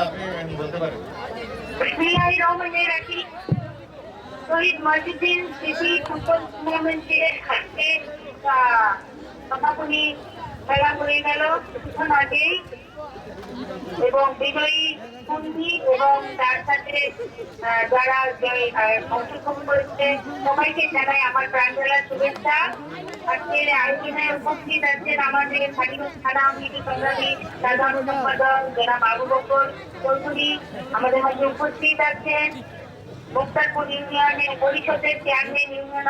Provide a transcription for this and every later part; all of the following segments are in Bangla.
আপনি বলতে পারেন। শহীদ মহিউদ্দিন স্মৃতি ফুটবল টুর্নামেন্টের হাতে সমাপনী খেলা হয়ে গেল কিছুক্ষণ আগেই এবং বিজয়ী বন্ধী এবং তার সাথে যারা অংশগ্রহণ করেছে সবাইকে জানাই আমার প্রাণ ঢালা শুভেচ্ছা। আজকের আয়োজনে উপস্থিত আছেন আমাদের স্বাধীনতা থানা আওয়ামী সংগ্রামী সাধারণ সম্পাদক যারা আবু বকর চৌধুরী, আমাদের মধ্যে উপস্থিত আছেন মুক্তারপুর ইউনিয়নের পরিষদের চেয়ারম্যান ইউনিয়ন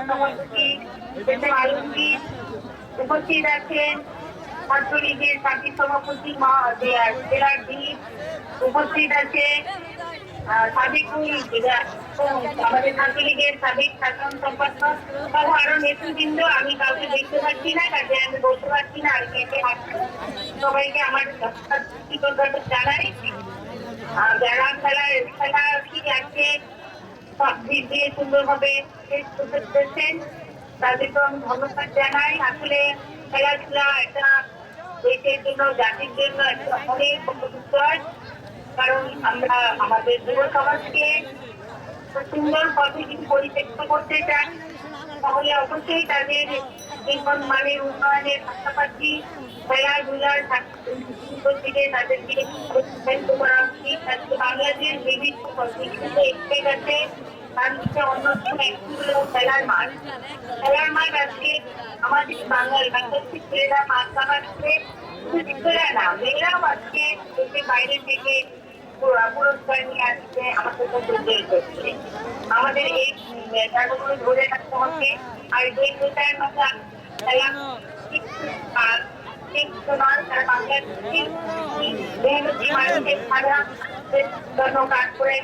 সভাপতি আলমগীর, উপস্থিত আছেন ছাত্রলীগের সাবেক সভাপতি জেলার দ্বীপ, উপস্থিত আছে আমাদের ছাত্রলীগের সাবেক সাধারণ সম্পাদক সহ আরো নেতৃবৃন্দ। আমি কাউকে দেখতে পাচ্ছি না, কাজে আমি বলতে পারছি না। আর সবাইকে আমার কৃতজ্ঞতা জানাই। যারা খেলা কি আছে সব দিক দিয়ে সুন্দরভাবে শেষ করতে পেরেছেন তাদেরকে আমি ধন্যবাদ জানাই। আসলে খেলাধুলা একটা দেশের জন্য জাতির জন্য একটা অনেক বিষয়, কারণ আমরা আমাদের যুব সমাজকে সুন্দর পথে কিছু পরিচালিত করতে চাই, তাহলে অবশ্যই তাদের জীবন মানের উন্নয়নের পাশাপাশি খেলাধুলার দিকে তাদেরকে উৎসাহিত করা উচিত। বাংলাদেশের বিভিন্ন স্টেট আছে, তার মধ্যে অন্যতম একটি হল খেলার মাঠ। খেলার মাঠ আজকে আমাদের বাংলাদেশের ছেলেরা মাঠ কামাচ্ছে, শুধু ছেলেরা না মেয়েরাও আজকে দেশের বাইরে থেকে পুরস্কার নিয়ে আসছে আমাদের মধ্যে তৈরি করছে। আমাদের এই জায়গাগুলো ধরে রাখতে হবে। আর যে প্রচারের মধ্যে খেলা কাজ করে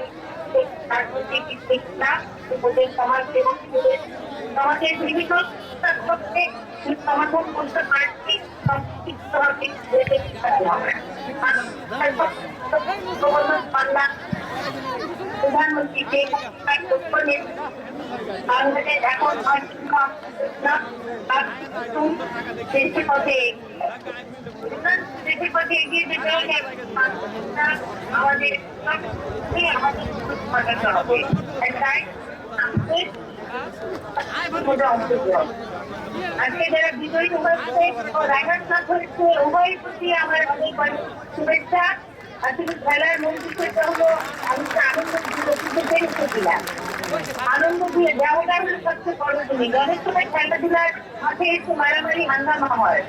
সমাজের বিভিন্ন সমাধান করতে পারছি প্রধানমন্ত্রী যে বাংলাদেশ এখন দেশের পথে এগিয়ে যেতে হলে আমাদের হবে। তাই আজকে যারা বিজয়ী হয়েছে ও রাইডার ক্লাব হয়েছে উভয়ের প্রতি আমার অনেক অনেক শুভেচ্ছা। আসলে খেলার মূল বিষয়টা হলো আমি আনন্দ দিয়ে দেওয়াটা হলো সবচেয়ে বড় জিনিস। অনেক সময় খেলাধুলার মাঠে একটু মারামারি হাঙ্গামা হয়,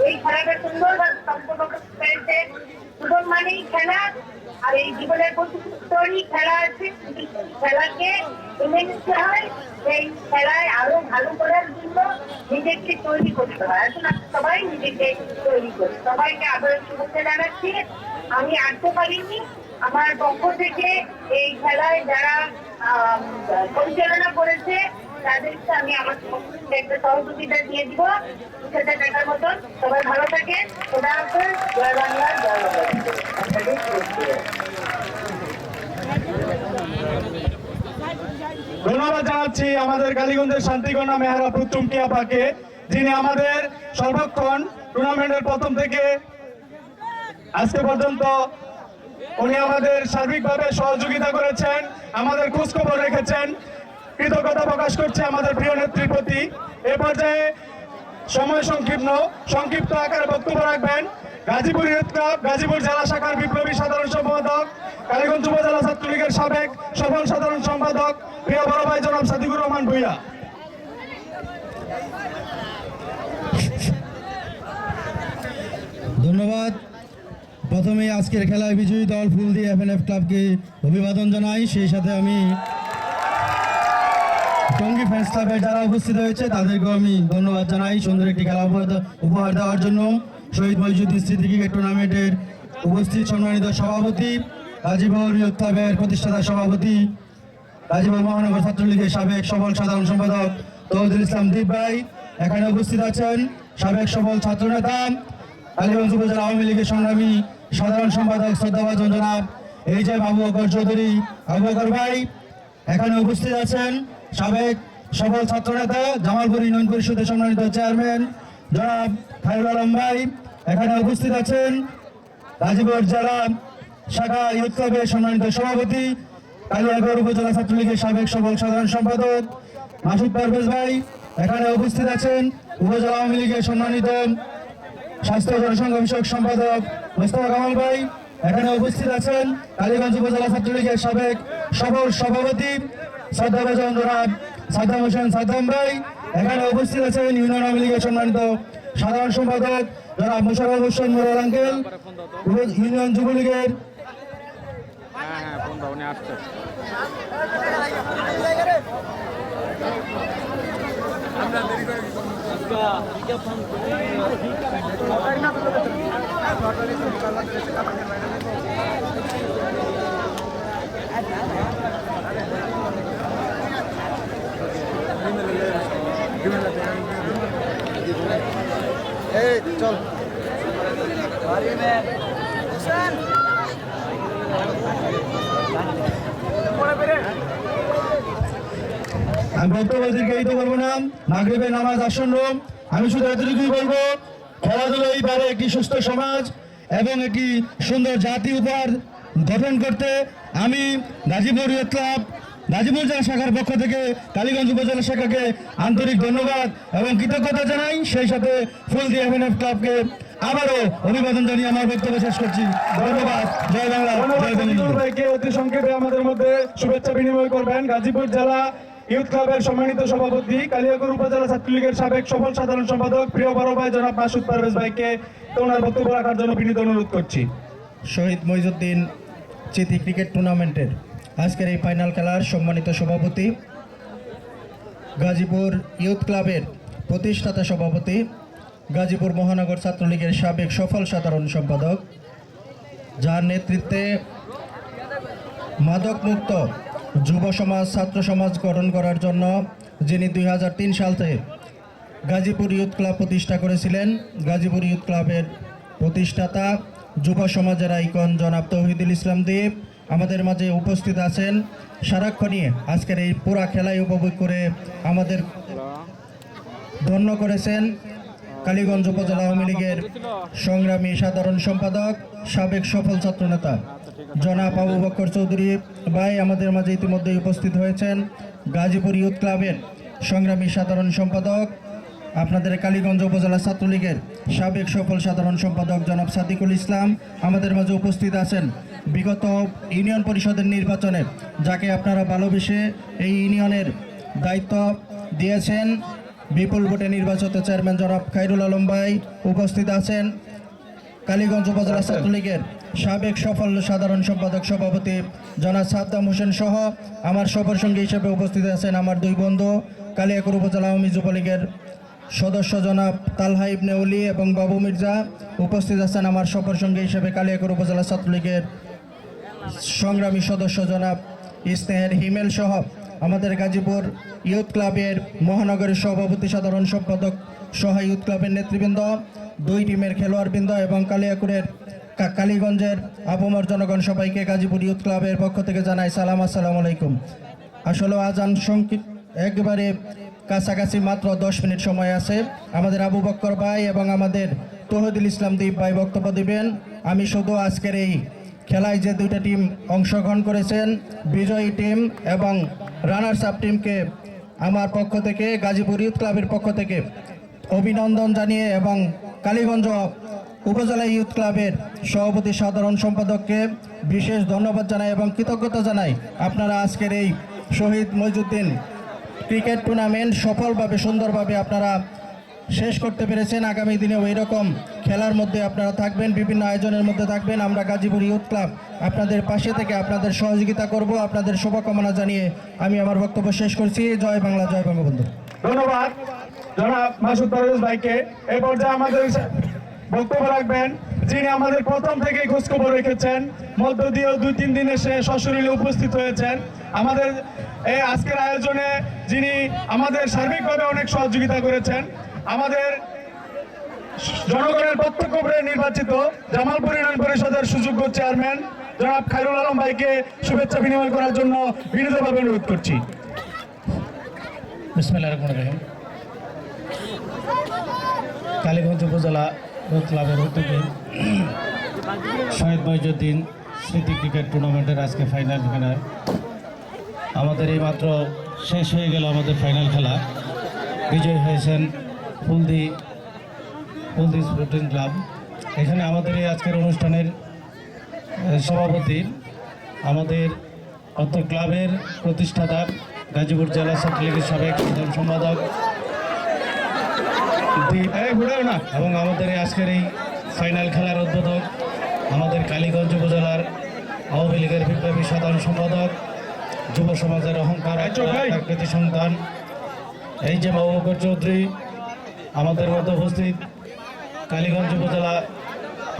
এই খেলাটা সুন্দরভাবে সম্পন্ন করতে পেরেছে। সুযোগ মানেই খেলা, আর এই জীবনের প্রতিটি খেলা আছে, খেলাকে এনে নিতে হয়। এই খেলায় আরো ভালো করার জন্য নিজেকে তৈরি করতে হয়। আসলে সবাই নিজেকে তৈরি করি। সবাইকে আবার শুভেচ্ছা জানাচ্ছি। আমি আসতে পারিনি, আমার পক্ষ থেকে এই খেলায় যারা পরিচালনা করেছে তাদেরকে আমি আমার একটা সহযোগিতা দিয়ে দিব সেটা দেখার মতন। সবাই ভালো থাকেন। খোদা হাফেজ। জয় বাংলা, জয় ধন্যবাদ জানাচ্ছি আমাদের কালীগঞ্জের শান্তিকন্যা মেহরাপুর চুমকি আপাকে, যিনি আমাদের সর্বক্ষণ টুর্নামেন্টের প্রথম থেকে আজকে পর্যন্ত উনি আমাদের সার্বিকভাবে সহযোগিতা করেছেন, আমাদের খোঁজখবর রেখেছেন। কৃতজ্ঞতা প্রকাশ করছে আমাদের প্রিয় নেত্রীর প্রতি। এ পর্যায়ে সময় সংক্ষিপ্ত আকারে বক্তব্য রাখবেন গাজীপুর ইউথ ক্লাব গাজীপুর জেলা শাখার বিপ্লবী সাধারণ সম্পাদক, কালীগঞ্জ উপজেলা ছাত্রলীগের সাবেক সফল সাধারণ সম্পাদক প্রিয় বড় ভাই জনাব সাদিকুর রহমান ভূঁইয়া। ধন্যবাদ। প্রথমে আজকের খেলায় বিজয়ী দল ফুলদি এফএনএফ ক্লাবকে অভিবাদন জানাই। সেই সাথে আমি টঙ্গী ফ্যান্স ক্লাবের যারা উপস্থিত হয়েছে তাদেরকেও আমি ধন্যবাদ জানাই সুন্দর একটি খেলা উপহার দেওয়ার জন্য। শহীদ মহিউদ্দিন স্মৃতি ক্রিকেট টুর্নামেন্টের উপস্থিত সম্মানিত সভাপতি, গাজীপুর ইউথ ক্লাবের প্রতিষ্ঠাতা সভাপতি, গাজীপুর মহানগর ছাত্রলীগের সাবেক সফল সাধারণ সম্পাদক তৌহিদুল ইসলাম দীপ ভাই, এখানে উপস্থিত আছেন সাবেক সফল ছাত্রনেতা কালীগঞ্জ উপজেলা আওয়ামী লীগের সংগ্রামী সাধারণ সম্পাদক শ্রদ্ধাভাজন জনাব এই যে আবু বকর চৌধুরী আবু বকর ভাই, এখানে উপস্থিত আছেন সাবেক সফল ছাত্রনেতা জামালপুর ইউনিয়ন পরিষদের সম্মানিত চেয়ারম্যান জনাব খায়রুল আলম ভাই, এখানে উপস্থিত আছেন গাজীপুর জেলা শাখা ইউথ ক্লাবের সম্মানিত সভাপতি, কালিয়াগড় উপজেলা ছাত্রলীগের সাবেক সফল সাধারণ সম্পাদক মাসুদ পারভেজ ভাই। এখানে উপস্থিত আছেন উপজেলা আওয়ামী লীগের সম্মানিত স্বাস্থ্য জনসংখ্যা বিষয়ক সম্পাদক মোস্তফা কামাল ভাই। এখানে উপস্থিত আছেন কালীগঞ্জ উপজেলা ছাত্রলীগের সাবেক সফল সভাপতি শ্রদ্ধাভাজন জনাব সাদ্দাম হোসেন সাদ্দাম ভাই। এখানে উপস্থিত আছেন ইউনিয়ন আওয়ামী লীগের সম্মানিত সাধারণ সম্পাদক জনাব Mosharraf Hossain moral uncle, union যুবলীগের চল আমি বক্তব্য দীর্ঘায়িত করবো না, মাগরিবের নামাজ আসন্ন। আমি শুধু এতটুকুই বলবো, খেলাধুলা এই পারে একটি সুস্থ সমাজ এবং একটি সুন্দর জাতি উপহার গঠন করতে আমি গাজীপুর ইয়ুথ ক্লাব গাজীপুর জেলা শাখার পক্ষ থেকে কালীগঞ্জ উপজেলা শাখাকে আন্তরিক ধন্যবাদ এবং কৃতজ্ঞতা জানাই। সেই সাথে ফুলদি এফএনএফ ক্লাবকে আবারও অভিবাদন জানিয়ে আমার বক্তব্য শেষ করছি। ধন্যবাদ। জয় বাংলা, জয় বঙ্গবন্ধু। ভাইকে অতি সংক্ষেপে আমাদের মধ্যে শুভেচ্ছা বিনিময় করবেন গাজীপুর জেলা ইউথ ক্লাবের সম্মানিত সভাপতি, কালিয়াগড় উপজেলা ছাত্রলীগের সাবেক সফল সাধারণ সম্পাদক প্রিয় বড় ভাই জনাব মাসুদ পারভেজ ভাইকে ওনার বক্তব্য রাখার জন্য বিনীত অনুরোধ করছি। শহীদ মইজুদ্দিন চিতি ক্রিকেট টুর্নামেন্টের আজকের এই ফাইনাল খেলার সম্মানিত সভাপতি, গাজীপুর ইউথ ক্লাবের প্রতিষ্ঠাতা সভাপতি, গাজীপুর মহানগর ছাত্রলীগের সাবেক সফল সাধারণ সম্পাদক, যার নেতৃত্বে মাদকমুক্ত যুব সমাজ ছাত্র সমাজ গঠন করার জন্য যিনি 2003 সাল থেকে গাজীপুর ইউথ ক্লাব প্রতিষ্ঠা করেছিলেন, গাজীপুর ইউথ ক্লাবের প্রতিষ্ঠাতা যুব সমাজের আইকন জনাব তৌহিদুল ইসলাম দীপ আমাদের মাঝে উপস্থিত আছেন। সারাক্ষণই আজকের এই পুরা খেলায় উপভোগ করে আমাদের ধন্য করেছেন কালীগঞ্জ উপজেলা আওয়ামী লীগের সংগ্রামী সাধারণ সম্পাদক সাবেক সফল ছাত্রনেতা জনাব আবু বকর চৌধুরী ভাই আমাদের মাঝে ইতিমধ্যেই উপস্থিত হয়েছেন। গাজীপুর ইউথ ক্লাবের সংগ্রামী সাধারণ সম্পাদক, আপনাদের কালীগঞ্জ উপজেলা ছাত্রলীগের সাবেক সফল সাধারণ সম্পাদক জনাব সাদিকুল ইসলাম আমাদের মাঝে উপস্থিত আছেন। বিগত ইউনিয়ন পরিষদের নির্বাচনে যাকে আপনারা ভালোবেসে এই ইউনিয়নের দায়িত্ব দিয়েছেন, বিপুল ভোটে নির্বাচিত চেয়ারম্যান জনাব খায়রুল আলম ভাই উপস্থিত আছেন। কালীগঞ্জ উপজেলা ছাত্রলীগের সাবেক সফল সাধারণ সম্পাদক সভাপতি জনাব সাদ্দাম হোসেন সহ আমার সফর সঙ্গী হিসেবে উপস্থিত আছেন আমার দুই বন্ধু কালিয়াকৈর উপজেলা আওয়ামী যুবলীগের সদস্য জনাব তালহা ইবনে উলি এবং বাবু মির্জা। উপস্থিত আছেন আমার সফর সঙ্গী হিসেবে কালিয়াকৈর উপজেলা ছাত্রলীগের সংগ্রামী সদস্য জনাব ইস্তেহার হিমেল সহ আমাদের গাজীপুর ইউথ ক্লাবের মহানগরের সভাপতি সাধারণ সম্পাদক সহ ইউথ ক্লাবের নেতৃবৃন্দ, দুই টিমের খেলোয়াড়বৃন্দ এবং কালিয়াকৈরের কালীগঞ্জের আপামর জনগণ সবাইকে গাজীপুর ইউথ ক্লাবের পক্ষ থেকে জানাই সালাম, আসসালামু আলাইকুম। আসলে আজান সংক্ষিপ্ত একবারে কাছাকাছি মাত্র 10 মিনিট সময় আছে। আমাদের আবু বক্কর ভাই এবং আমাদের তৌহিদুল ইসলাম দীপ ভাই বক্তব্য দিবেন। আমি শুধু আজকের এই খেলায় যে দুইটা টিম অংশগ্রহণ করেছেন, বিজয়ী টিম এবং রানার্স আপ টিমকে আমার পক্ষ থেকে গাজীপুর ইউথ ক্লাবের পক্ষ থেকে অভিনন্দন জানিয়ে এবং কালীগঞ্জ উপজেলা ইউথ ক্লাবের সভাপতি সাধারণ সম্পাদককে বিশেষ ধন্যবাদ জানাই এবং কৃতজ্ঞতা জানাই। আপনারা আজকের এই শহীদ মইজুদ্দিন ক্রিকেট টুর্নামেন্ট সফলভাবে সুন্দরভাবে আপনারা শেষ করতে পেরেছেন। আগামী দিনেও এইরকম খেলার মধ্যে আপনারা থাকবেন, বিভিন্ন আয়োজনের মধ্যে থাকবেন। আমরা গাজীপুর ইউথ ক্লাব আপনাদের পাশে থেকে আপনাদের সহযোগিতা করব। আপনাদের শুভকামনা জানিয়ে আমি আমার বক্তব্য শেষ করছি। জয় বাংলা, জয় বঙ্গবন্ধু। ধন্যবাদ জনাব মাসুদ পারভেজ ভাইকে। এই পর্যায়ে আমাদের বক্তব্য রাখবেন যিনি আমাদের প্রথম থেকে খোঁজখবর রেখেছেন, মধ্য দিয়েও 2-3 দিন এসে সশরীরে উপস্থিত হয়েছেন আমাদের এই আজকের আয়োজনে, যিনি আমাদের সার্বিকভাবে অনেক সহযোগিতা করেছেন। আমাদের জনগণের প্রত্যক্ষ নির্বাচিত জামালপুর ইউনিয়ন পরিষদের সুযোগ্য চেয়ারম্যান জনাব খায়রুল আলম ভাইকে শুভেচ্ছা বিনিময় করার জন্য বিনীতভাবে অনুরোধ করছি। বিসমিল্লাহির রহমানির রহিম। কালীগঞ্জ উপজেলা ইউথ ক্লাবের উদ্যোগে শহীদ মইজুদ্দিন স্মৃতি ক্রিকেট টুর্নামেন্টের আজকে ফাইনাল খেলা। আমাদের এই মাত্র শেষ হয়ে গেল আমাদের ফাইনাল খেলা। বিজয়ী হয়েছেন ফুলদি স্পোর্টিং ক্লাব। এখানে আমাদের এই আজকের অনুষ্ঠানের সভাপতি, আমাদের অত্র ক্লাবের প্রতিষ্ঠাতা গাজীপুর জেলা ছাত্রলীগের সাবেক সাধারণ সম্পাদক এবং আমাদের এই আজকের এই ফাইনাল খেলার উদ্বোধক আমাদের কালীগঞ্জ উপজেলার আওয়ামী লীগের বিপ্লবী সাধারণ সম্পাদক, যুব সমাজের অহংকার কৃতি সন্তান এই যে বাবুবকর চৌধুরী, আমাদের মধ্যে উপস্থিত কালীগঞ্জ উপজেলা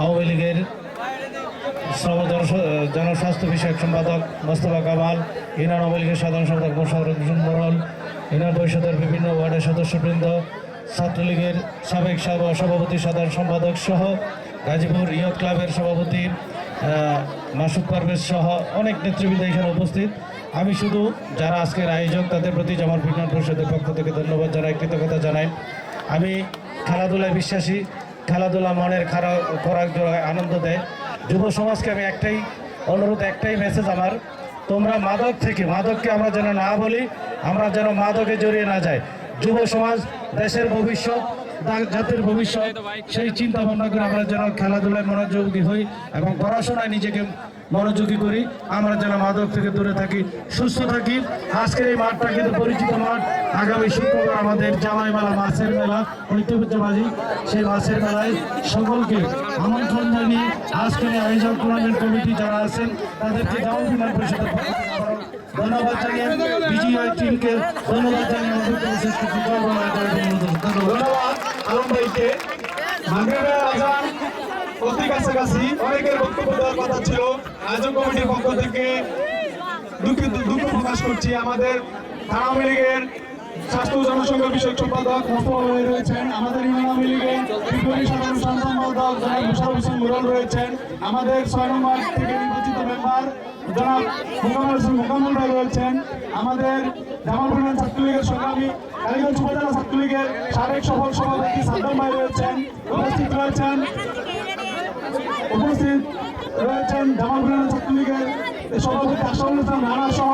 আওয়ামী লীগের জনস্বাস্থ্য বিষয়ক সম্পাদক মোস্তফা কামাল, ইউনিয়ন আওয়ামী লীগের সাধারণ সম্পাদক মোশাররফ হোসেন মোড়ল, ইউনিয়ন পরিষদের বিভিন্ন ওয়ার্ডের সদস্যবৃন্দ, ছাত্রলীগের সাবেক সভাপতি সাধারণ সম্পাদক সহ গাজীপুর ইয়ত ক্লাবের সভাপতি মাসুদ পারভেজ সহ অনেক নেতৃবৃন্দ এখানে উপস্থিত। আমি শুধু যারা আজকের আয়োজক তাদের প্রতি জামালপুর ইউনিয়ন পরিষদের পক্ষ থেকে ধন্যবাদ জানাই, কৃতজ্ঞতা জানাই। আমি খেলাধুলায় বিশ্বাসী, খেলাধুলা মনের খোরাক জোগায়, আনন্দ দেয়। যুব সমাজকে আমি একটাই অনুরোধ, একটাই মেসেজ আমার, তোমরা মাদককে আমরা যেন না বলি, আমরা যেন মাদকে জড়িয়ে না যাই। যুব সমাজ দেশের ভবিষ্যৎ, জাতির ভবিষ্যৎ, সেই চিন্তা ভাবনা করে আমরা যেন খেলাধুলায় মনোযোগী হই এবং পড়াশোনায় নিজেকে মনোযোগী করি। আমরা যেন মাদক থেকে দূরে থাকি, সুস্থ থাকি। আজকের এই মাঠটা কিন্তু পরিচিত মাঠ। আগামী শুক্রবার আমাদের জামাই মেলা, মাছের মেলা, ঐতিহ্যবাহী সেই মাছের মেলায় সকলকে আমন্ত্রণ জানিয়ে আজকের এই আয়োজক টুর্নামেন্ট কমিটি যারা আছেন তাদেরকে জামালপুর ইউনিয়ন পরিষদের ধন্যবাদ জানিয়ে, বিজিআই টিমকে ধন্যবাদ জানিয়ে ধন্যবাদ আলম ভাইকে। মাগরিবের আজান অতি কাছাকাছি, অনেকের বক্তব্য দেওয়ার কথা ছিল। আয়োজক কমিটির পক্ষ থেকে দুঃখ প্রকাশ করছি। আমাদের আওয়ামী লীগের স্বাস্থ্য ও জনসংখ্যা বিষয়ক সম্পাদক মোস্তফা ভাই রয়েছেন, আমাদের ইউনিয়ন আওয়ামী লীগের বিপ্লবী সাধারণ সম্পাদক জনাব মোশাররফ হোসেন মোড়ল রয়েছেন, আমাদের 6 নম্বর থেকে নির্বাচিত মেম্বার জনাব মোকাম্মল ভাই রয়েছেন, আমাদের জামালপুর ইউনিয়ন ছাত্রলীগের সংগ্রামী কালীগঞ্জ উপজেলা ছাত্রলীগের সাবেক সফল সভাপতি সাদ্দাম ভাই রয়েছেন, উপস্থিত রয়েছেন জামালপুর ইউনিয়ন ছাত্রলীগের সভাপতি আশরাফুল ইসলাম রানা সহ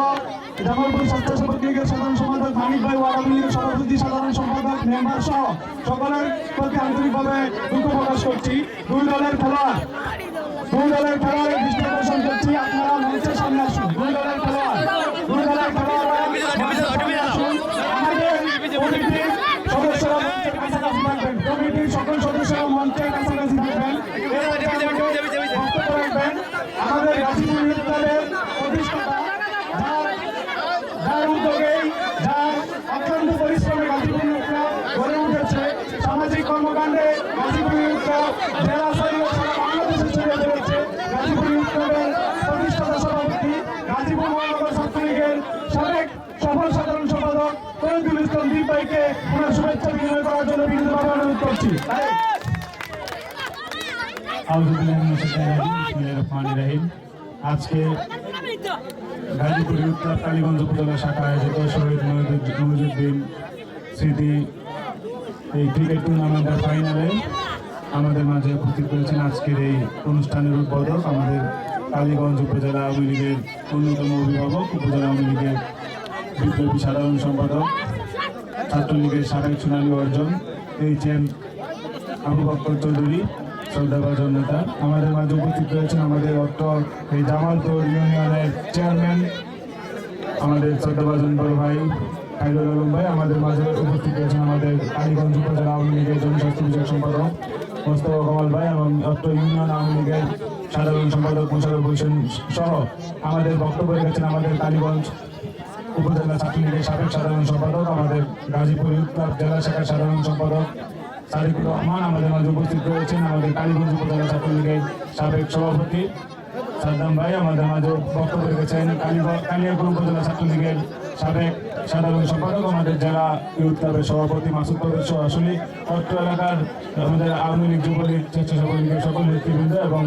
জামালপুর স্বেচ্ছাসেবক লীগের সাধারণ সম্পাদক মানিক ভাই, ওয়ার্ড আওয়ামী লীগের সভাপতি সাধারণ সম্পাদক মেম্বার সহ সকলের প্রতি আন্তরিকভাবে দুঃখ প্রকাশ করছি। দুই দলের খেলোয়াড় দৃষ্টি আকর্ষণ করছি, আপনারা মঞ্চের সামনে আসুন। দুই দলের খেলোয়াড় কমিটির সদস্যরা মঞ্চের কাছাকাছি থাকবেন। কমিটির সকল সদস্যরা মঞ্চের কাছাকাছি থাকবেন। আমাদের গাজীপুর ইউথ ক্লাবের প্রতিষ্ঠাতা, যার উদ্যোগেই, যার অত্যন্ত পরিশ্রমে গাজীপুর ইউথ ক্লাব গড়ে উঠেছে, সামাজিক কর্মকাণ্ডে গাজীপুর ইউথ ক্লাব জেলা স্তরীয় সারা বাংলাদেশে ছড়িয়ে পড়েছে। গাজীপুর ইউথ ক্লাবের প্রতিষ্ঠাতা সভাপতি, গাজীপুর মহানগর ছাত্রলীগের সাবেক সফল সাধারণ সম্পাদক তরিকুল ইসলাম দীপ ভাইকে ওনার শুভেচ্ছা বিনিময় করার জন্য বিনীতভাবে অনুরোধ করছি। আজকে গাজীপুর উত্তর কালীগঞ্জ উপজেলা শাখা আয়োজিত শহীদ মহিউদ্দিন স্মৃতি এই ক্রিকেট টুর্নামেন্টের ফাইনালে আমাদের মাঝে উপস্থিত করেছেন আজকের এই অনুষ্ঠানের উদ্বোধক, আমাদের কালীগঞ্জ উপজেলা আওয়ামী লীগের অন্যতম অভিভাবক, উপজেলা আওয়ামী লীগের বিপ্লবী সাধারণ সম্পাদক, ছাত্রলীগের সাবেক সোনালী অর্জন HM আবু বকর চৌধুরী, শ্রদ্ধাভাজন নেতা। আমাদের মাঝে উপস্থিত রয়েছেন আমাদের এই জামালপুর ইউনিয়নের চেয়ারম্যান, আমাদের শ্রদ্ধাভাজন বড় ভাই খাইরুল আলম ভাই। আমাদের মাঝে উপস্থিত রয়েছেন আমাদের কালীগঞ্জ উপজেলা আওয়ামী লীগের জনস্বাস্থ্য বিষয়ক সম্পাদক মোস্তফা কামাল ভাই এবং ইউনিয়ন আওয়ামী লীগের সাধারণ সম্পাদক মোশাররফ হোসেন সহ আমাদের বক্তব্য রেখেছেন আমাদের কালীগঞ্জ উপজেলা ছাত্রলীগের সাবেক সাধারণ সম্পাদক, আমাদের গাজীপুর ইউথ ক্লাব জেলা শাখার সাধারণ সম্পাদক সাদিকুর রহমান। আমাদের মাঝে উপস্থিত রয়েছেন আমাদের কালীগঞ্জ উপজেলা ছাত্রলীগের সাবেক সভাপতি সাদ্দাম ভাই। আমাদের মাঝে বক্তব্য রেখেছেন কালিয়াপুর উপজেলা ছাত্রলীগের সাবেক সাধারণ সম্পাদক, আমাদের জেলা ইউথ ক্লাবের সভাপতি মাসুদ পারভেজ সহ আসলে অত্র এলাকার আমাদের আওয়ামী লীগ, যুবলীগ, স্বেচ্ছাসেবক লীগের সকল নেতৃবৃন্দ এবং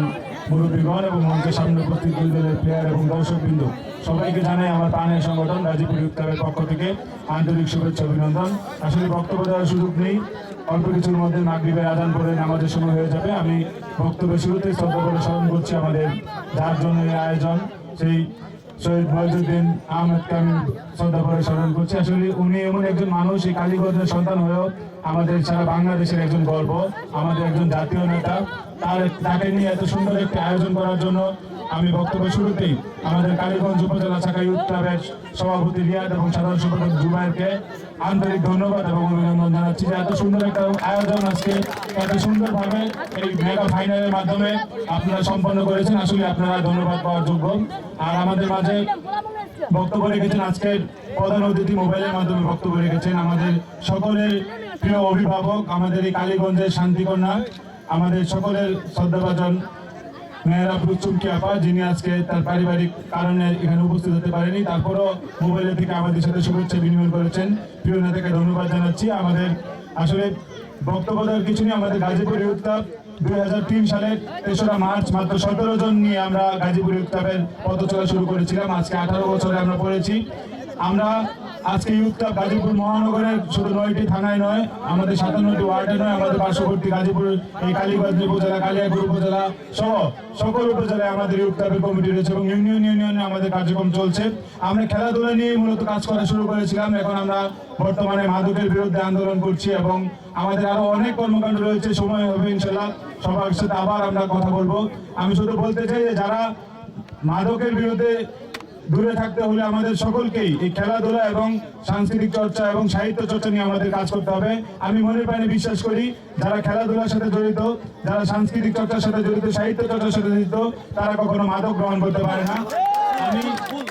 মুরব্বীগণ এবং মঞ্চের সামনে উপস্থিত দুই দলের প্লেয়ার এবং দর্শকবৃন্দ সবাইকে জানাই আমার প্রাণের সংগঠন গাজীপুর ইউথ ক্লাবের পক্ষ থেকে আন্তরিক শুভেচ্ছা অভিনন্দন। আসলে বক্তব্য দেওয়ার সুযোগ নেই, অল্প কিছুর মধ্যে মাগরিবের আজান করে নামাজের সময় হয়ে যাবে। আমি বক্তব্যের শুরুতেই শ্রদ্ধা করে স্মরণ করছি আমাদের যার জন্য এই আয়োজন, সেই শহীদ মইজুদ্দিন আহমেদকে আমি শ্রদ্ধা করে স্মরণ করছি। আসলে উনি এমন একজন মানুষ, এই কালীগঞ্জের সন্তান হয়েও আমাদের সারা বাংলাদেশের একজন গর্ব, আমাদের একজন জাতীয় নেতা। তাকে নিয়ে এত সুন্দর একটি আয়োজন করার জন্য আমি বক্তব্য শুরুতেই আমাদের কালীগঞ্জ উপজেলা শাখা ইউথ ক্লাবের সভাপতি রিয়াদ এবং সাধারণ সম্পাদক জুবাইরকে আন্তরিক ধন্যবাদ এবং অভিনন্দন জানাচ্ছি যে এত সুন্দর একটা আয়োজন আজকে এত সুন্দরভাবে এই মেগা ফাইনালের মাধ্যমে আপনারা সম্পন্ন করেছেন। আসলে আপনারা ধন্যবাদ পাওয়ার যোগ্য। আর আমাদের মাঝে বক্তব্য রেখেছেন আজকের প্রধান অতিথি, মোবাইলের মাধ্যমে বক্তব্য রেখেছেন আমাদের সকলের প্রিয় অভিভাবক, আমাদের এই কালীগঞ্জের শান্তিকন্যা, আমাদের সকলের শ্রদ্ধাভাজন মেহরাব চুমকি আপা, যিনি আজকে তার পারিবারিক কারণে এখানে উপস্থিত হতে পারেনি, তারপরও মোবাইলের থেকে আমাদের সাথে শুভেচ্ছা বিনিময় করেছেন। প্রিয় নেতাকে ধন্যবাদ জানাচ্ছি। আমাদের আসলে বক্তব্য দেওয়ার কিছু নেই। আমাদের গাজীপুর ইউথ ক্লাব 2003 সালের 3রা মার্চ মাত্র 17 জন নিয়ে আমরা গাজীপুর ইউথ ক্লাবের পথচলা শুরু করেছিলাম। আজকে 18 বছরে আমরা পড়েছি। আমরা আজকে ইউথ ক্লাব গাজীপুর মহানগরের শুধু 9টি থানায় নয়, আমাদের 57টি ওয়ার্ডে নয়, আমাদের পার্শ্ববর্তী গাজীপুর এই কালীগঞ্জ উপজেলা, কালিয়াকৈর উপজেলা সহ সকল উপজেলায় আমাদের ইউথ ক্লাবের কমিটি রয়েছে এবং ইউনিয়নে আমাদের কার্যক্রম চলছে। আমরা খেলাধুলা নিয়ে মূলত কাজ করা শুরু করেছিলাম। এখন আমরা বর্তমানে মাদকের বিরুদ্ধে আন্দোলন করছি এবং আমাদের আরো অনেক কর্মকাণ্ড রয়েছে। সময় হবে ইনশাল্লাহ সবার সাথে আবার আমরা কথা বলবো। আমি শুধু বলতে চাই যে যারা মাদকের বিরুদ্ধে দূরে থাকতে হলে আমাদের সকলকেই এই খেলাধুলা এবং সাংস্কৃতিক চর্চা এবং সাহিত্য চর্চা নিয়ে আমাদের কাজ করতে হবে। আমি মনে প্রাণে বিশ্বাস করি যারা খেলাধুলার সাথে জড়িত, যারা সাংস্কৃতিক চর্চার সাথে জড়িত, সাহিত্য চর্চার সাথে জড়িত, তারা কখনো মাদক গ্রহণ করতে পারে না। আমি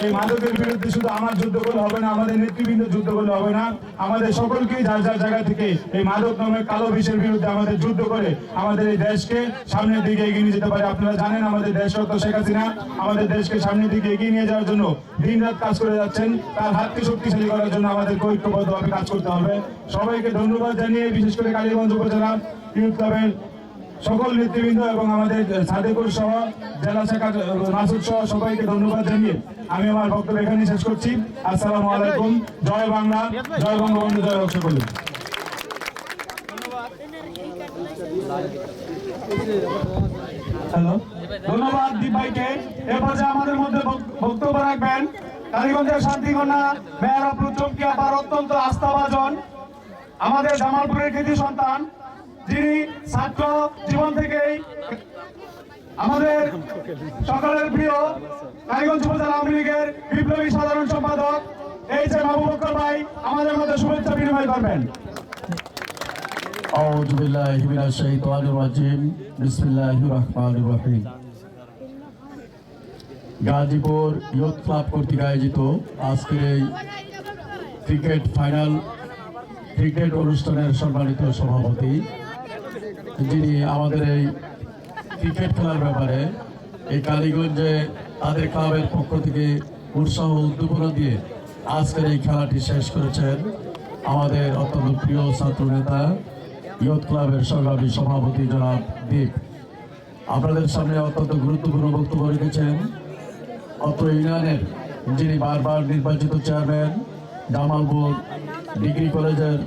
এই মাদকের বিরুদ্ধে শুধু আমার যুদ্ধ করলে হবে না, আমাদের নেতৃবৃন্দ যুদ্ধ করলে হবে না, আমাদের সকলকেই যার যার জায়গা থেকে এই মাদক নামে কালো বিষের বিরুদ্ধে আমাদের যুদ্ধ করে আমাদের এই দেশকে সামনের দিকে এগিয়ে নিয়ে যেতে পারে। আপনারা জানেন আমাদের দেশরত্ন শেখ হাসিনা আমাদের দেশকে সামনের দিকে এগিয়ে নিয়ে যাওয়ার জন্য দিন রাত কাজ করে যাচ্ছেন। তার হাতকে শক্তিশালী করার জন্য আমাদের ঐক্যবদ্ধভাবে কাজ করতে হবে। সবাইকে ধন্যবাদ জানিয়ে বিশেষ করে কালীগঞ্জ উপজেলা ইউথ ক্লাবের সকল নেতৃবৃন্দ এবং আমাদের সাদেকুর সহ জেলা শাখা মাসুদ সহ সবাইকে ধন্যবাদ জানিয়ে আমি আমার বক্তব্য এখানে শেষ করছি। আসসালামু আলাইকুম। জয় বাংলা, জয় বঙ্গবন্ধু, জয় হোক সকলে। হ্যালো, ধন্যবাদ দীপ ভাইকে। এরপর যে আমাদের মধ্যে বক্তব্য রাখবেন কালীগঞ্জের শান্তিকন্যা মেহরাব চুমকি আপার অত্যন্ত আস্থাভাজন, আমাদের জামালপুরের কৃতি সন্তান, যিনি ছাত্র জীবন থেকেই আমাদের সকলের প্রিয় কালীগঞ্জ উপজেলা আওয়ামী লীগের বিপ্লবী সাধারণ সম্পাদক এইচ এম আবু বকর ভাই আমাদের মধ্যে শুভেচ্ছা বিনিময় করবেন। আউযু বিল্লাহি মিনাশ শাইতানির রাজিম। বিসমিল্লাহির রহমানির রহিম। গাজীপুর ইয়ুথ ক্লাব কর্তৃক আয়োজিত আজকের এই ক্রিকেট ফাইনাল ক্রিকেট অনুষ্ঠানের সম্মানিত সভাপতি, যিনি আমাদের এই ক্রিকেট খেলার ব্যাপারে এই কালীগঞ্জে তাদের ক্লাবের পক্ষ থেকে উৎসাহ উদ্দীপনা দিয়ে আজকের এই খেলাটি শেষ করেছেন, আমাদের অত্যন্ত প্রিয় ছাত্র নেতা ইয়ুথ ক্লাবের সংগ্রামী সভাপতি জনাব দীপ। আপনাদের সামনে অত্যন্ত গুরুত্বপূর্ণ বক্তব্য রেখেছেন অত্র ইউনিয়নের যিনি বারবার নির্বাচিত চেয়ারম্যান, জামালপুর ডিগ্রি কলেজের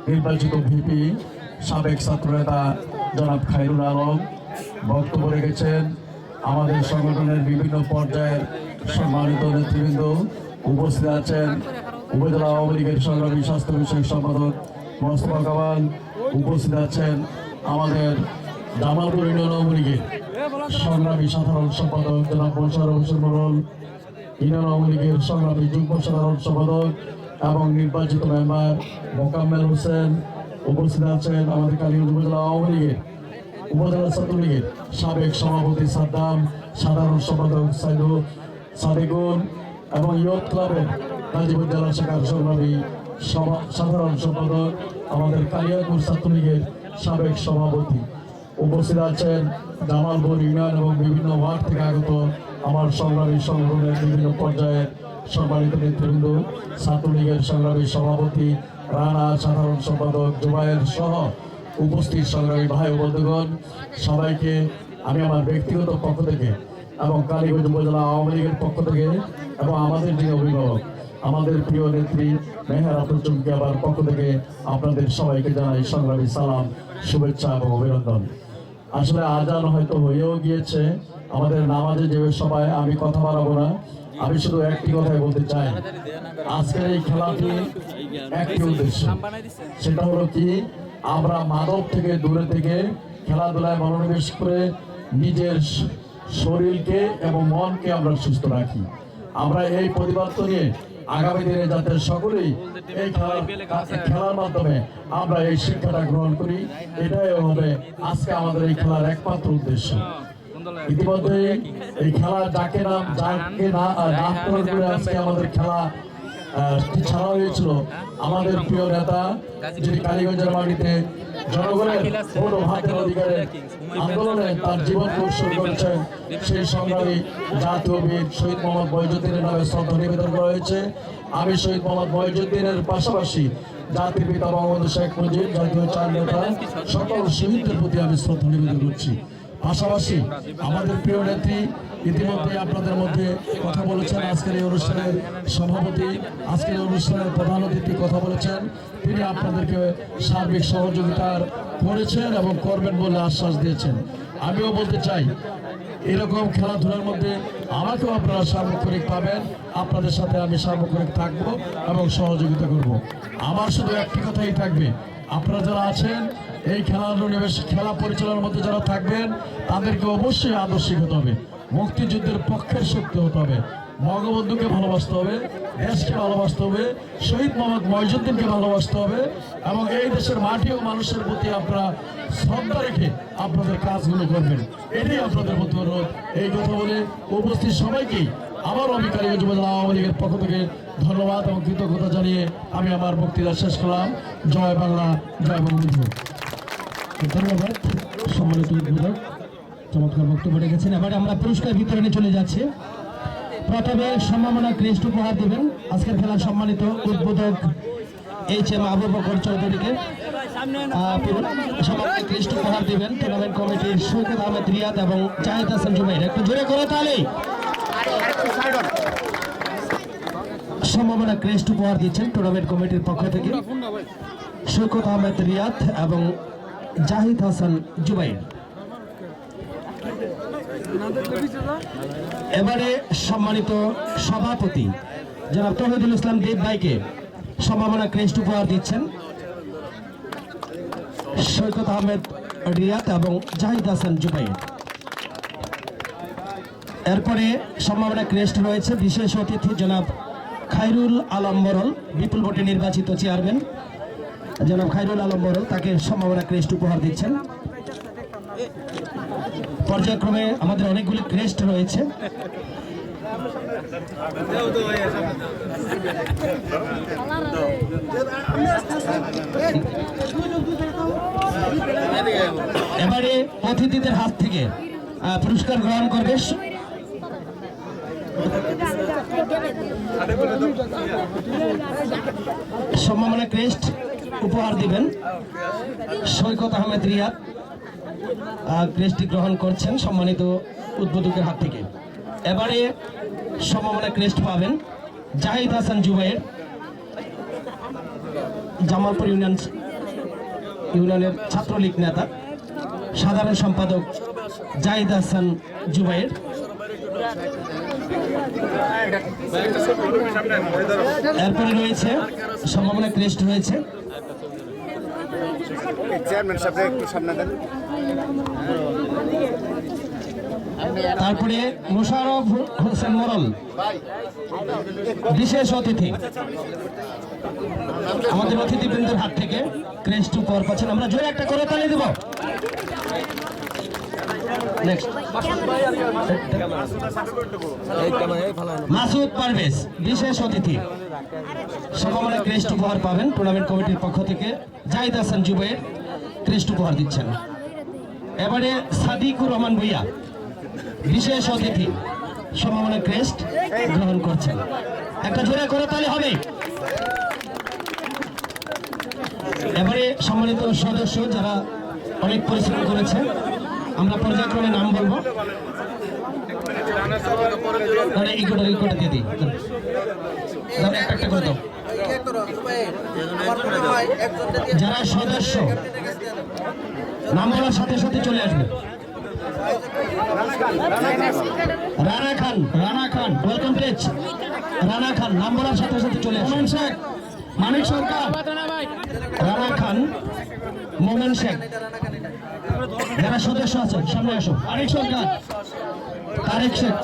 নির্বাচিত ভিপি, সাবেক ছাত্রনেতা জনাব খায়রুল আলম। বক্তব্য রেখেছেন আমাদের সংগঠনের বিভিন্ন পর্যায়ের সম্মানিত নেতৃবৃন্দ। উপস্থিত আছেন উপজেলা আওয়ামী লীগের সংগ্রামী স্বাস্থ্য বিষয়ক সম্পাদক মোস্তফা কামাল। উপস্থিত আছেন আমাদের জামালপুর ইউনিয়ন আওয়ামী লীগের সংগ্রামী সাধারণ সম্পাদক জনাব মোশাররফ হোসেন মোড়ল, ইউনিয়ন আওয়ামী লীগের সংগ্রামী যুগ্ম সাধারণ সম্পাদক এবং নির্বাচিত মেম্বার মোকাম্মেল হোসেন। উপস্থিত আছেন আমাদের কালীগঞ্জ উপজেলা আওয়ামী লীগের উপজেলা ছাত্রলীগের সাবেক সভাপতি সাদ্দাম, সাধারণ সম্পাদক সাদেকুন এবং ইয়ুথ ক্লাবের গাজীপুর জেলা শাখার সংগ্রামী সাধারণ সম্পাদক আমাদের কালিয়াকুর ছাত্রলীগের সাবেক সভাপতি। উপস্থিত আছেন জামালপুর ইউনিয়ন এবং বিভিন্ন ওয়ার্ড থেকে আগত আমার সংগ্রামী সংগঠনের বিভিন্ন পর্যায়ের সম্মানিত নেতৃবৃন্দ, ছাত্রলীগের সংগ্রামী সভাপতি রানা, সাধারণ সম্পাদক জুবাইর সহ উপস্থিত সংগ্রামী ভাই ও বন্ধুগণ, সবাইকে আমি আমার ব্যক্তিগত পক্ষ থেকে এবং কালীগঞ্জ উপজেলা আওয়ামী লীগের পক্ষ থেকে এবং আমাদের যে অভিভাবক আমাদের প্রিয় নেত্রী মেহের আব্দুল চুমকি আবার পক্ষ থেকে আপনাদের সবাইকে জানাই সংগ্রামী সালাম, শুভেচ্ছা এবং অভিনন্দন। আসলে আজান হয়তো হয়েও গিয়েছে, আমাদের নামাজে যাবে সবাই, আমি কথা বাড়াবো না। আমি শুধু একটি কথাই বলতে চাই, আজকের এই খেলাটি একটি উদ্দেশ্য, সেটা হলো কি আমরা মাদক থেকে দূরে থেকে খেলাধুলায় মনোনিবেশ করে নিজের শরীরকে এবং মনকে আমরা সুস্থ রাখি। আমরা এই প্রতিবাদ নিয়ে আগামী দিনে যাতে সকলেই এই খেলার মাধ্যমে আমরা এই শিক্ষাটা গ্রহণ করি, এটাই হবে আজকে আমাদের এই খেলার একমাত্র উদ্দেশ্য। ইতিমধ্যে এই খেলা যাকে নামকরণ করে আজকে আমাদের খেলা ছাড়া হয়েছিল আমাদের প্রিয় নেতা, যিনি কালীগঞ্জের মাটিতে জনগণের ভোট ও ভাতের অধিকারের আন্দোলনে তার জীবন উৎসর্গ করেছেন সেই সংগ্রামী জাতীয় বীর শহীদ মোহাম্মদ মহিউদ্দিনের নামে শ্রদ্ধা নিবেদন করা হয়েছে। আমি শহীদ মোহাম্মদ মহিউদ্দিনের পাশাপাশি জাতির পিতা বঙ্গবন্ধু শেখ মুজিব, জাতীয় চার নেতা, সকল শহীদদের প্রতি আমি শ্রদ্ধা নিবেদন করছি। পাশাপাশি আমাদের প্রিয় নেত্রী ইতিমধ্যে আপনাদের মধ্যে কথা বলেছেন, আজকের এই অনুষ্ঠানের সভাপতি, আজকের অনুষ্ঠানের প্রধান অতিথি কথা বলেছেন, তিনি আপনাদেরকে সার্বিক সহযোগিতার করেছেন এবং করবেন বলে আশ্বাস দিয়েছেন। আমিও বলতে চাই এরকম খেলাধুলার মধ্যে আমাকেও আপনারা সার্বক্ষণিক পাবেন, আপনাদের সাথে আমি সার্বক্ষণিক থাকবো এবং সহযোগিতা করব। আমার শুধু একটি কথাই থাকবে, আপনারা যারা আছেন এই খেলা পরিচালনার মধ্যে যারা থাকবেন তাদেরকে অবশ্যই আদর্শিক হতে হবে, মুক্তিযুদ্ধের পক্ষের শক্তি হতে হবে, বঙ্গবন্ধুকে ভালোবাসতে হবে, দেশকে ভালোবাসতে হবে, শহীদ মোহাম্মদ মহিউদ্দিনকে ভালোবাসতে হবে এবং এই দেশের মাটি ও মানুষের প্রতি আপনারা শ্রদ্ধা রেখে আপনাদের কাজগুলো করবেন, এটাই আপনাদের প্রতি অনুরোধ। এই কথা বলে উপস্থিত সবাইকেই আবার আমি কালীগঞ্জ উপজেলা আওয়ামী লীগের পক্ষ থেকে ধন্যবাদ এবং কৃতজ্ঞতা জানিয়ে আমি আমার বক্তৃতা শেষ করলাম। জয় বাংলা, জয় বঙ্গবন্ধু। ধন্যবাদ সম্মানিত উদ্বোধক, চমৎকার বক্তব্য রেখেছেন। এবারে আমরা পুরস্কার বিতরণে চলে যাচ্ছি। প্রথমে সম্মাননা ক্রেস্ট উপহার দেবেন আজকের খেলার সম্মানিত উদ্বোধক HM আবু বকর চৌধুরীকে। সম্মাননা ক্রেস্ট উপহার দেবেন টুর্নামেন্ট কমিটির শওকত আহমেদ রিয়াদ এবং জাহিদ হাসান জুবাইর। একটু জোরে করে তালি। সম্মাননা ক্রেস্ট উপহার দিচ্ছেন টুর্নামেন্ট কমিটির পক্ষ থেকে শওকত আহমেদ রিয়াদ এবং জাহিদ হাসান জুবাইর। এবারে সম্মানিত সভাপতি জনাব তৌহিদুল ইসলাম দেব ভাইকে সম্মাননা ক্রেস্ট উপহার দিচ্ছেন শওকত আহমেদ রিয়াদ এবং জাহিদ হাসান জুবাইর। এরপরে সম্মাননা ক্রেস্ট রয়েছে বিশেষ অতিথি জনাব খায়রুল আলম মরল, বিপুল ভোটে নির্বাচিত চেয়ারম্যান জনাব খায়রুল আলম মরল, তাকে সম্মাননা ক্রেস্ট উপহার দিচ্ছেন। পর্যায়ক্রমে আমাদের অনেকগুলি ক্রেস্ট রয়েছে। এবারে অতিথিদের হাত থেকে পুরস্কার গ্রহণ করবে সম্মাননা ক্রেস্ট উপহার দিবেন শওকত আহমেদ রিয়াদ, ক্রেস্টটি গ্রহণ করছেন সম্মানিত উদ্বোধকের হাত থেকে। এবারে সম্মাননা ক্রেস্ট পাবেন জাহিদ হাসান জুবাইর, জামালপুর ইউনিয়নের ছাত্রলীগ নেতা, সাধারণ সম্পাদক জাহিদ হাসান জুবাইর। এরপরে রয়েছে সম্মাননা ক্রেস্ট রয়েছে তারপরে মোশাররফ হোসেন মরল বিশেষ অতিথি, আমাদের অতিথিবৃন্দের হাত থেকে ক্রেস্ট উপহার পাচ্ছেন। আমরা জোরে একটা করে তালি দেব। মাসুদ পারভেজ বিশেষ অতিথি, সম্মাননা ক্রেস্ট উপহার পাবেন টুর্নামেন্ট কমিটির পক্ষ থেকে জাহিদ হাসান জুবাইর ক্রেস্ট উপহার দিচ্ছেন। এবারে সাদিকুর রহমান ভুইয়া বিশেষ অতিথি, সম্মাননা ক্রেস্ট গ্রহণ করছেন। একটা জোরে করে তালি হবে। এবারে সম্মানিত সদস্য যারা অনেক পরিশ্রম করেছে, আমরা পর্যায়ক্রমে নাম বলবো। ইকোটা দিয়ে দিই একটা করে দাও। যারা সদস্য নাম বলার সাথে সাথে চলে আসবে। রানা খান ওয়েলকাম প্লিজ। রানা খান নাম বলার সাথে সাথে চলে আসবে। মোমেন শেখ, মানিক সরকার, রানা খান, মোমেন শেখ, যারা সদস্য আছেন সামনে আসো। মানিক সরকার, তারেক শেখ,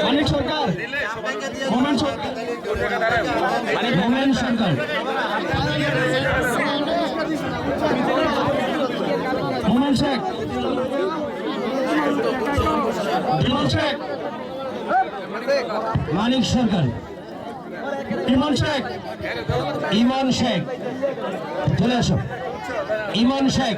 মানিক সরকার, মোমেন সরকার, মোমেন সরকার, মোমেন শেখ, বিমল শেখ, মানিক সরকার, ইমন শেখ চলে আসো। ইমন শেখ,